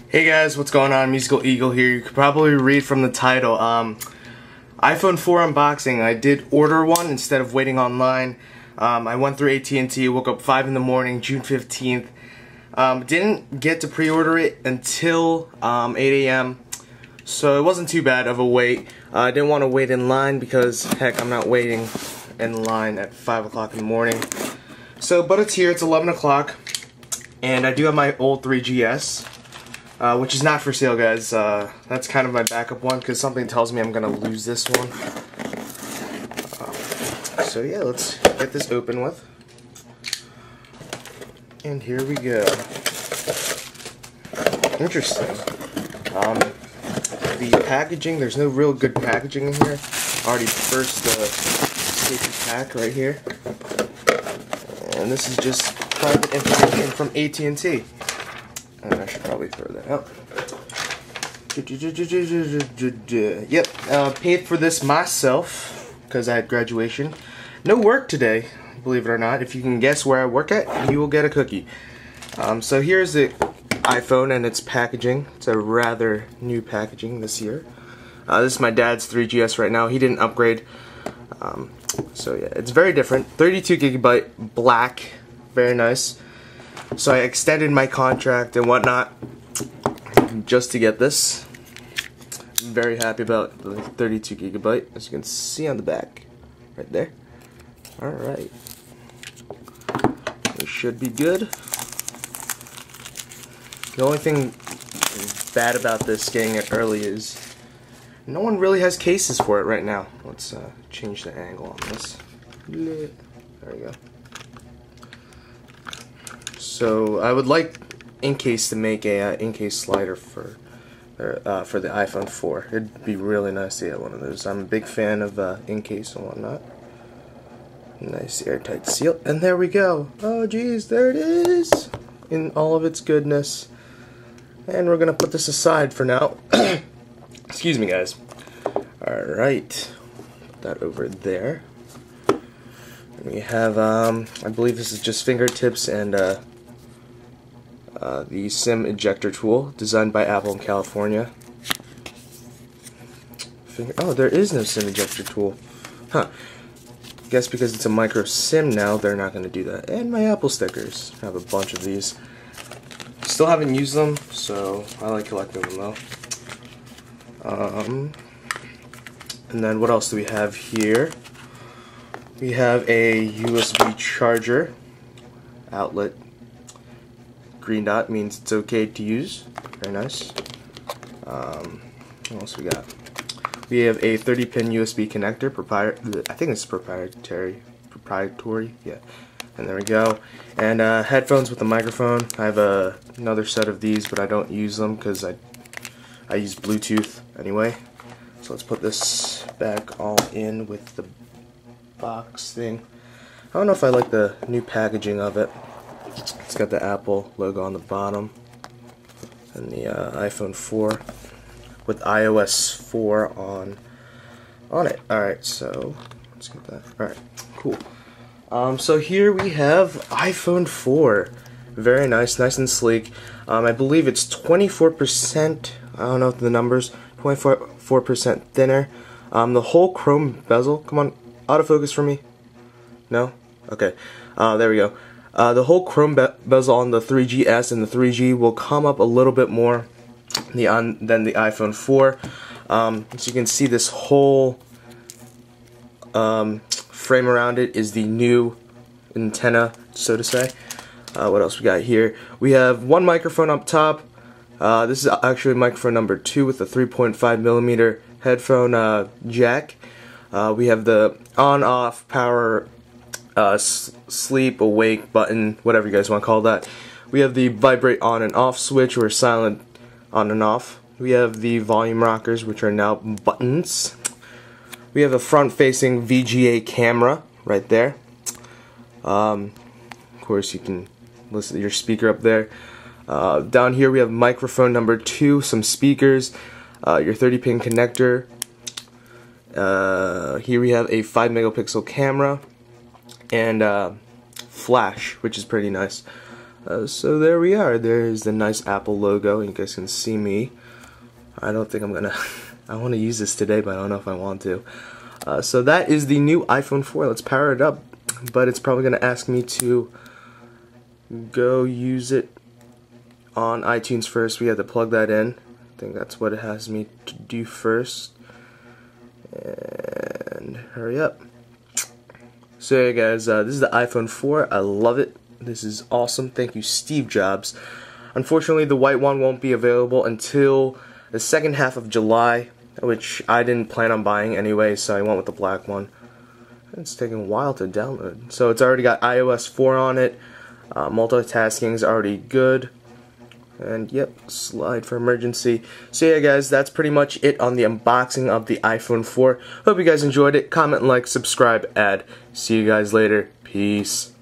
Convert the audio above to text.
Hey guys, what's going on? Musical Eagle here. You could probably read from the title. iPhone 4 unboxing. I did order one instead of waiting online. I went through AT&T, woke up 5 in the morning, June 15th. Didn't get to pre-order it until 8 a.m. So it wasn't too bad of a wait. I didn't want to wait in line because, heck, I'm not waiting in line at 5 o'clock in the morning. So, but it's here. It's 11 o'clock. And I do have my old 3GS. Which is not for sale, guys. That's kind of my backup one because something tells me I'm gonna lose this one. So yeah, let's get this open with. And here we go. Interesting. The packaging, there's no real good packaging in here. Already first safety pack right here. And this is just private information from AT&T. And I should probably throw that out. Yep, paid for this myself because I had graduation. No work today, believe it or not. If you can guess where I work at, you will get a cookie. So here's the iPhone and its packaging. It's a rather new packaging this year. This is my dad's 3GS right now. He didn't upgrade. So yeah, it's very different. 32 gigabyte black, very nice. So I extended my contract and whatnot just to get this. I'm very happy about the 32 gigabyte, as you can see on the back, right there. Alright. It should be good. The only thing bad about this getting it early is no one really has cases for it right now. Let's change the angle on this. There we go. So I would like Incase to make a Incase slider for the iPhone 4. It'd be really nice to get one of those. I'm a big fan of Incase and whatnot. Nice airtight seal, and there we go. Oh geez, there it is in all of its goodness. And we're gonna put this aside for now. Excuse me, guys. All right, put that over there. We have I believe this is just fingertips and the SIM ejector tool, designed by Apple in California. Oh, there is no SIM ejector tool. Huh. Guess because it's a micro SIM now, they're not going to do that. And my Apple stickers. I have a bunch of these. Still haven't used them, so I like collecting them though. And then what else do we have here? We have a USB charger outlet. Green dot means it's okay to use. Very nice. What else we got? We have a 30-pin USB connector. I think it's proprietary. Yeah. And there we go. And headphones with a microphone. I have another set of these, but I don't use them because I use Bluetooth anyway. So let's put this back all in with the box thing. I don't know if I like the new packaging of it. It's got the Apple logo on the bottom and the iPhone 4 with iOS 4 on it. Alright, so let's get that. Alright, cool. So here we have iPhone 4. Very nice, nice and sleek. I believe it's 24%, I don't know the numbers, 24% thinner. The whole chrome bezel, come on, autofocus for me. No? Okay, there we go. The whole chrome bezel on the 3GS and the 3G will come up a little bit more than the iPhone 4. So you can see this whole frame around it is the new antenna, so to say. What else we got here? We have one microphone up top. This is actually microphone number 2 with a 3.5mm headphone jack. We have the on-off power sleep, awake button, whatever you guys want to call that. We have the vibrate on and off switch, or silent on and off. We have the volume rockers, which are now buttons. We have a front-facing VGA camera right there. Of course, you can listen to your speaker up there. Down here we have microphone number 2, some speakers, your 30-pin connector. Here we have a 5-megapixel camera and flash, which is pretty nice. So there we are. There's the nice Apple logo. You guys can see me. I don't think I'm gonna I want to use this today, but I don't know if I want to. So that is the new iPhone 4. Let's power it up, but it's probably gonna ask me to go use it on iTunes first. We have to plug that in. I think that's what it has me to do first. And hurry up. So yeah guys, this is the iPhone 4. I love it. This is awesome. Thank you, Steve Jobs. Unfortunately, the white one won't be available until the second half of July, which I didn't plan on buying anyway, so I went with the black one. It's taking a while to download. So it's already got iOS 4 on it. Multitasking is already good. And yep, slide for emergency. So yeah guys, that's pretty much it on the unboxing of the iPhone 4. Hope you guys enjoyed it. Comment, like, subscribe, add. See you guys later. Peace.